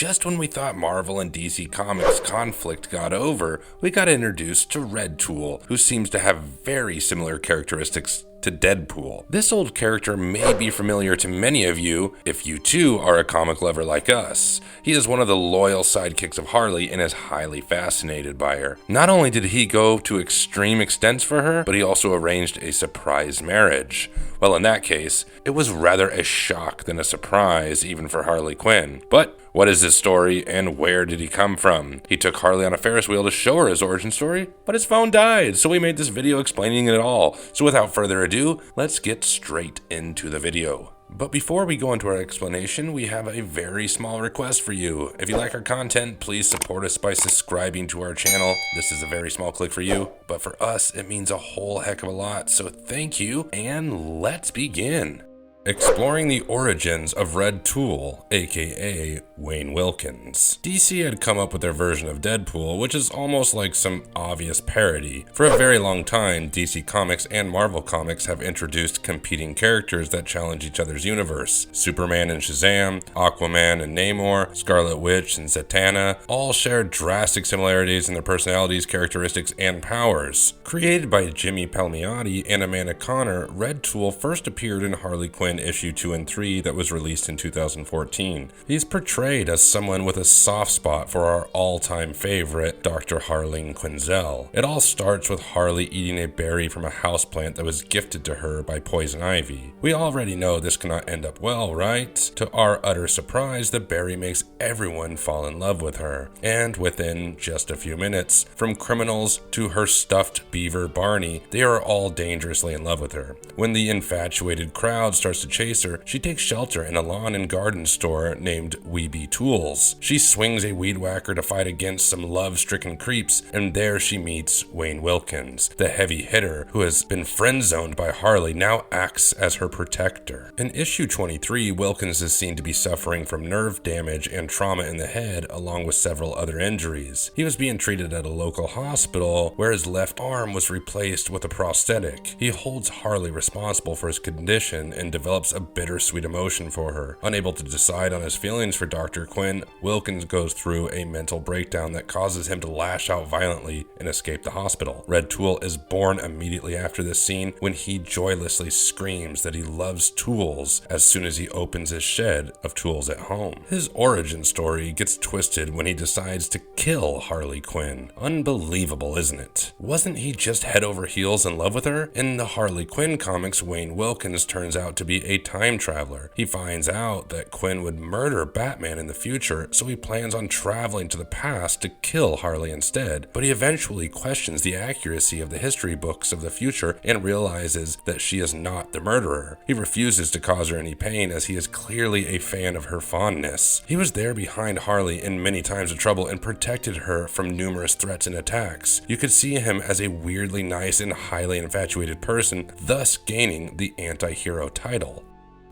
just when we thought Marvel and DC Comics conflict got over, we got introduced to Red Tool, who seems to have very similar characteristics to Deadpool. This old character may be familiar to many of you if you too are a comic lover like us. He is one of the loyal sidekicks of Harley and is highly fascinated by her. Not only did he go to extreme extents for her, but he also arranged a surprise marriage. Well, in that case, it was rather a shock than a surprise even for Harley Quinn. But what is his story and where did he come from? He took Harley on a Ferris wheel to show her his origin story, but his phone died, so we made this video explaining it all. So without further ado, let's get straight into the video. But before we go into our explanation, we have a very small request for you. If you like our content, please support us by subscribing to our channel. This is a very small click for you, but for us, it means a whole heck of a lot. So thank you, and let's begin. Exploring the origins of Red Tool, aka Wayne Wilkins. DC had come up with their version of Deadpool, which is almost like some obvious parody. For a very long time, DC Comics and Marvel Comics have introduced competing characters that challenge each other's universe. Superman and Shazam, Aquaman and Namor, Scarlet Witch and Zatanna all share drastic similarities in their personalities, characteristics, and powers. Created by Jimmy Palmiotti and Amanda Conner, Red Tool first appeared in Harley Quinn issue 2 and 3 that was released in 2014. He's portrayed as someone with a soft spot for our all-time favorite, Dr. Harleen Quinzel. It all starts with Harley eating a berry from a houseplant that was gifted to her by Poison Ivy. We already know this cannot end up well, right? To our utter surprise, the berry makes everyone fall in love with her. And within just a few minutes, from criminals to her stuffed beaver Barney, they are all dangerously in love with her. When the infatuated crowd starts to chase her, she takes shelter in a lawn and garden store named Weeby Tools. She swings a weed whacker to fight against some love-stricken creeps, and there she meets Wayne Wilkins. The heavy hitter, who has been friend-zoned by Harley, now acts as her protector. In issue 23, Wilkins is seen to be suffering from nerve damage and trauma in the head, along with several other injuries. He was being treated at a local hospital, where his left arm was replaced with a prosthetic. He holds Harley responsible for his condition and develops a bittersweet emotion for her. Unable to decide on his feelings for Dr. Quinn, Wilkins goes through a mental breakdown that causes him to lash out violently and escape the hospital. Red Tool is born immediately after this scene when he joylessly screams that he loves tools as soon as he opens his shed of tools at home. His origin story gets twisted when he decides to kill Harley Quinn. Unbelievable, isn't it? Wasn't he just head over heels in love with her? In the Harley Quinn comics, Wayne Wilkins turns out to be a time traveler. He finds out that Quinn would murder Batman in the future, so he plans on traveling to the past to kill Harley instead. But he eventually questions the accuracy of the history books of the future and realizes that she is not the murderer. He refuses to cause her any pain as he is clearly a fan of her fondness. He was there behind Harley in many times of trouble and protected her from numerous threats and attacks. You could see him as a weirdly nice and highly infatuated person, thus gaining the anti-hero title.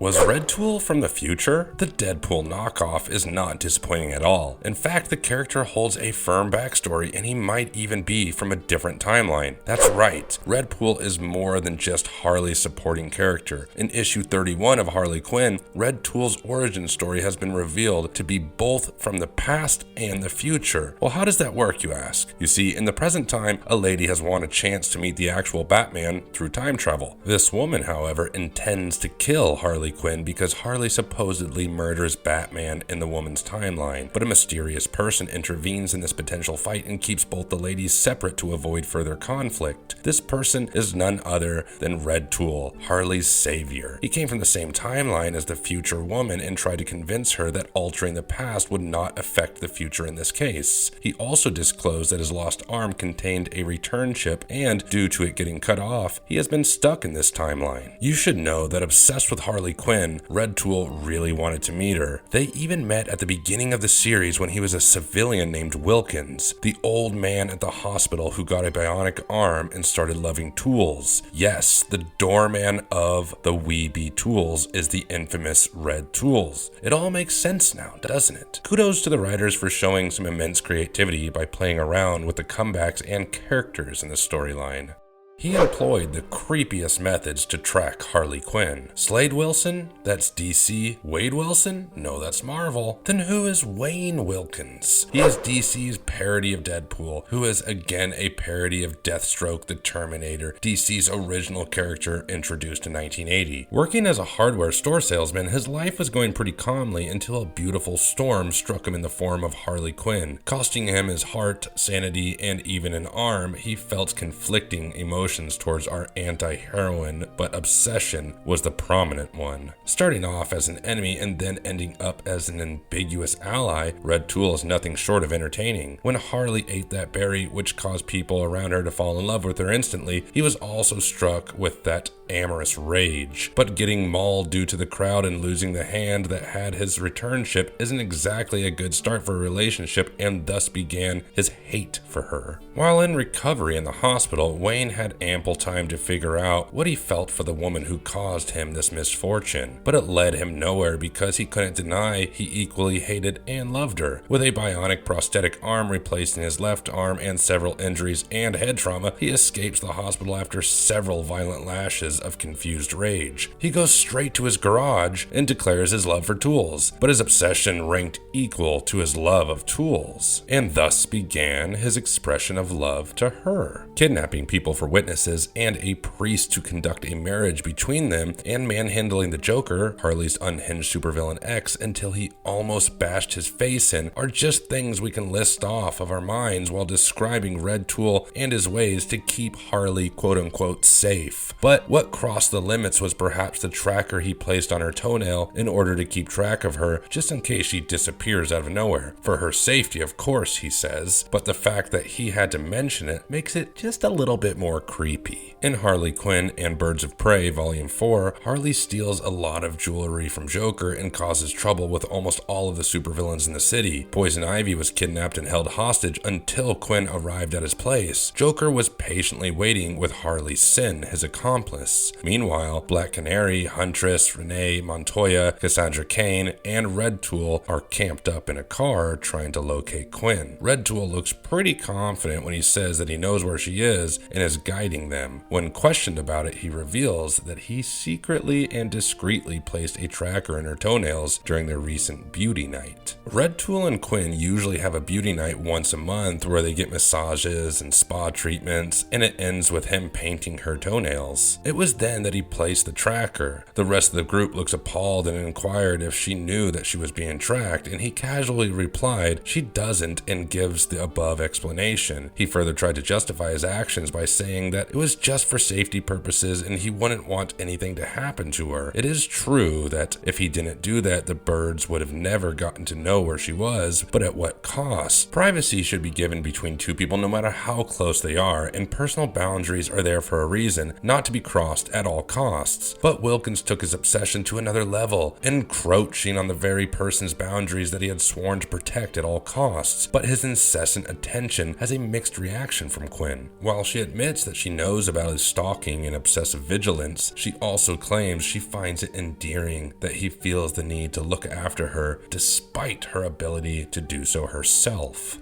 Was Red Tool from the future? The Deadpool knockoff is not disappointing at all. In fact, the character holds a firm backstory and he might even be from a different timeline. That's right, Red Tool is more than just Harley's supporting character. In issue 31 of Harley Quinn, Red Tool's origin story has been revealed to be both from the past and the future. Well, how does that work, you ask? You see, in the present time, a lady has won a chance to meet the actual Batman through time travel. This woman, however, intends to kill Harley Quinn because Harley supposedly murders Batman in the woman's timeline, but a mysterious person intervenes in this potential fight and keeps both the ladies separate to avoid further conflict. This person is none other than Red Tool, Harley's savior. He came from the same timeline as the future woman and tried to convince her that altering the past would not affect the future in this case. He also disclosed that his lost arm contained a return chip, and due to it getting cut off, he has been stuck in this timeline. You should know that obsessed with Harley Quinn, Red Tool really wanted to meet her. They even met at the beginning of the series when he was a civilian named Wilkins, the old man at the hospital who got a bionic arm and started loving tools. Yes, the doorman of the Weeby Tools is the infamous Red Tools. It all makes sense now, doesn't it? Kudos to the writers for showing some immense creativity by playing around with the comebacks and characters in the storyline. He employed the creepiest methods to track Harley Quinn. Slade Wilson? That's DC. Wade Wilson? No, that's Marvel. Then who is Wayne Wilkins? He is DC's parody of Deadpool, who is again a parody of Deathstroke the Terminator, DC's original character introduced in 1980. Working as a hardware store salesman, his life was going pretty calmly until a beautiful storm struck him in the form of Harley Quinn, costing him his heart, sanity, and even an arm. He felt conflicting emotions towards our anti-heroine, but obsession was the prominent one. Starting off as an enemy and then ending up as an ambiguous ally, Red Tool is nothing short of entertaining. When Harley ate that berry, which caused people around her to fall in love with her instantly, he was also struck with that amorous rage. But getting mauled due to the crowd and losing the hand that had his returnship isn't exactly a good start for a relationship, and thus began his hate for her. While in recovery in the hospital, Wayne had ample time to figure out what he felt for the woman who caused him this misfortune, but it led him nowhere because he couldn't deny he equally hated and loved her. With a bionic prosthetic arm replacing his left arm and several injuries and head trauma, he escapes the hospital after several violent lashes of confused rage. He goes straight to his garage and declares his love for tools, but his obsession ranked equal to his love of tools, and thus began his expression of love to her. Kidnapping people for witnesses and a priest to conduct a marriage between them, and manhandling the Joker, Harley's unhinged supervillain ex, until he almost bashed his face in, are just things we can list off of our minds while describing Red Tool and his ways to keep Harley quote-unquote safe. But what crossed the limits was perhaps the tracker he placed on her toenail in order to keep track of her, just in case she disappears out of nowhere. For her safety, of course, he says, but the fact that he had to mention it makes it just a little bit more creepy. In Harley Quinn and Birds of Prey Volume 4, Harley steals a lot of jewelry from Joker and causes trouble with almost all of the supervillains in the city. Poison Ivy was kidnapped and held hostage until Quinn arrived at his place. Joker was patiently waiting with Harley Sin, his accomplice. Meanwhile, Black Canary, Huntress, Renee, Montoya, Cassandra Cain, and Red Tool are camped up in a car trying to locate Quinn. Red Tool looks pretty confident when he says that he knows where she is and is guiding them. When questioned about it, he reveals that he secretly and discreetly placed a tracker in her toenails during their recent beauty night. Red Tool and Quinn usually have a beauty night once a month where they get massages and spa treatments, and it ends with him painting her toenails. It was then that he placed the tracker. The rest of the group looks appalled and inquired if she knew that she was being tracked, and he casually replied she doesn't and gives the above explanation. He further tried to justify his actions by saying that it was just for safety purposes and he wouldn't want anything to happen to her. It is true that if he didn't do that, the birds would have never gotten to know where she was, but at what cost? Privacy should be given between two people no matter how close they are, and personal boundaries are there for a reason, not to be crossed at all costs. But Wilkins took his obsession to another level, encroaching on the very person's boundaries that he had sworn to protect at all costs. But his incessant attention has a mixed reaction from Quinn. While she admits that she knows about his stalking and obsessive vigilance, she also claims she finds it endearing that he feels the need to look after her despite her ability to do so herself.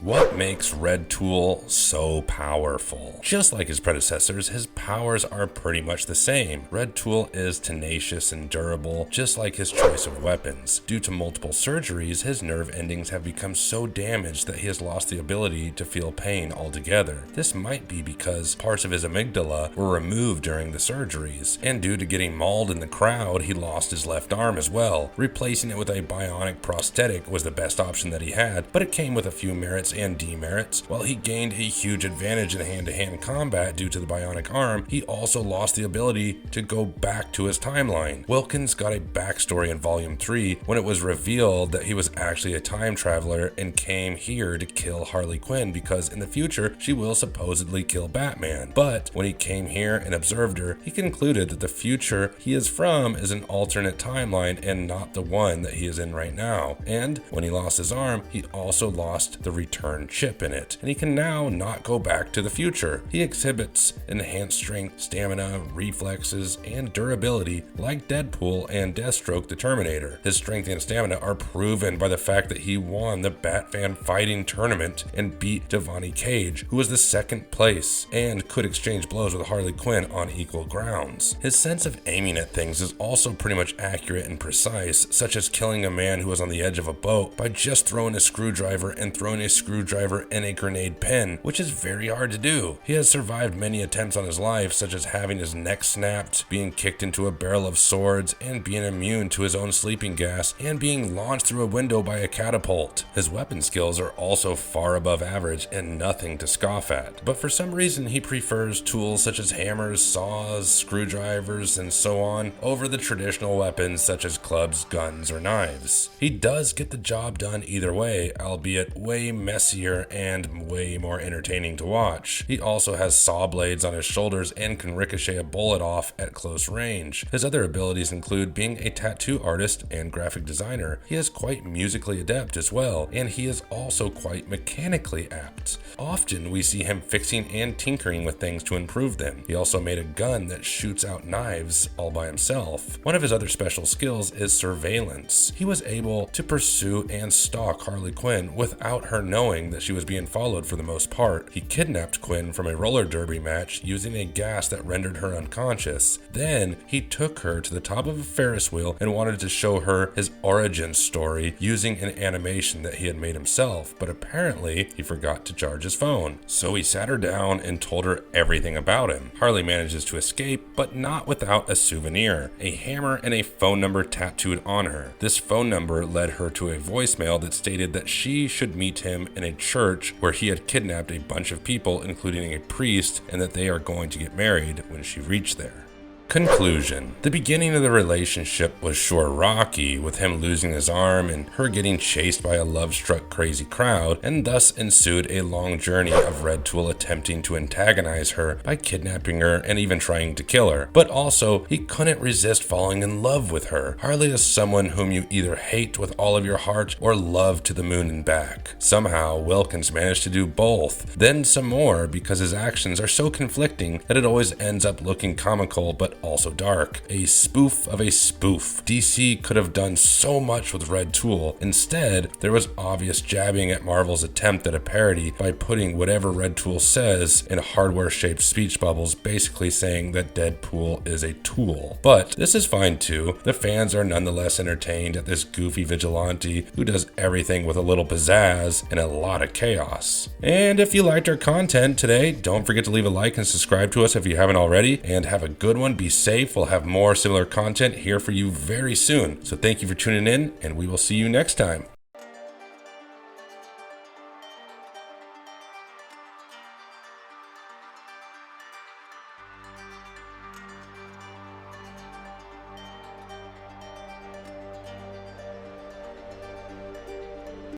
What makes Red Tool so powerful? Just like his predecessors, his powers are pretty much the same. Red Tool is tenacious and durable, just like his choice of weapons. Due to multiple surgeries, his nerve endings have become so damaged that he has lost the ability to feel pain altogether. This might be because parts of his amygdala were removed during the surgeries, and due to getting mauled in the crowd, he lost his left arm as well. Replacing it with a bionic prosthetic was the best option that he had, but it came with a few merits and demerits. While he gained a huge advantage in hand-to-hand combat due to the bionic arm, he also lost the ability to go back to his timeline. Wilkins got a backstory in Volume 3 when it was revealed that he was actually a time traveler and came here to kill Harley Quinn because in the future she will supposedly kill Batman. But when he came here and observed her, he concluded that the future he is from is an alternate timeline and not the one that he is in right now. And when he lost his arm, he also lost the return return chip in it, and he can now not go back to the future. He exhibits enhanced strength, stamina, reflexes, and durability like Deadpool and Deathstroke the Terminator. His strength and stamina are proven by the fact that he won the Batman fighting tournament and beat Devani Cage, who was the second place, and could exchange blows with Harley Quinn on equal grounds. His sense of aiming at things is also pretty much accurate and precise, such as killing a man who was on the edge of a boat by just throwing a screwdriver and throwing a screwdriver in a grenade pen, which is very hard to do. He has survived many attempts on his life, such as having his neck snapped, being kicked into a barrel of swords, and being immune to his own sleeping gas, and being launched through a window by a catapult. His weapon skills are also far above average and nothing to scoff at, but for some reason he prefers tools such as hammers, saws, screwdrivers, and so on over the traditional weapons such as clubs, guns, or knives. He does get the job done either way, albeit way messier and way more entertaining to watch. He also has saw blades on his shoulders and can ricochet a bullet off at close range. His other abilities include being a tattoo artist and graphic designer. He is quite musically adept as well, and he is also quite mechanically apt. Often we see him fixing and tinkering with things to improve them. He also made a gun that shoots out knives all by himself. One of his other special skills is surveillance. He was able to pursue and stalk Harley Quinn without her knowing that she was being followed for the most part. He kidnapped Quinn from a roller derby match using a gas that rendered her unconscious. Then he took her to the top of a Ferris wheel and wanted to show her his origin story using an animation that he had made himself, but apparently he forgot to charge his phone. So he sat her down and told her everything about him. Harley manages to escape, but not without a souvenir, a hammer and a phone number tattooed on her. This phone number led her to a voicemail that stated that she should meet him in a church where he had kidnapped a bunch of people, including a priest, and that they are going to get married when she reached there. Conclusion. The beginning of the relationship was sure rocky, with him losing his arm and her getting chased by a love-struck crazy crowd, and thus ensued a long journey of Red Tool attempting to antagonize her by kidnapping her and even trying to kill her. But also, he couldn't resist falling in love with her. Harley is someone whom you either hate with all of your heart or love to the moon and back. Somehow, Wilkins managed to do both, then some more, because his actions are so conflicting that it always ends up looking comical but also dark. A spoof of a spoof. DC could have done so much with Red Tool. Instead, there was obvious jabbing at Marvel's attempt at a parody by putting whatever Red Tool says in hardware-shaped speech bubbles, basically saying that Deadpool is a tool. But this is fine too. The fans are nonetheless entertained at this goofy vigilante who does everything with a little pizzazz and a lot of chaos. And if you liked our content today, don't forget to leave a like and subscribe to us if you haven't already, and have a good one. Be safe. We'll have more similar content here for you very soon. So thank you for tuning in, and we will see you next time.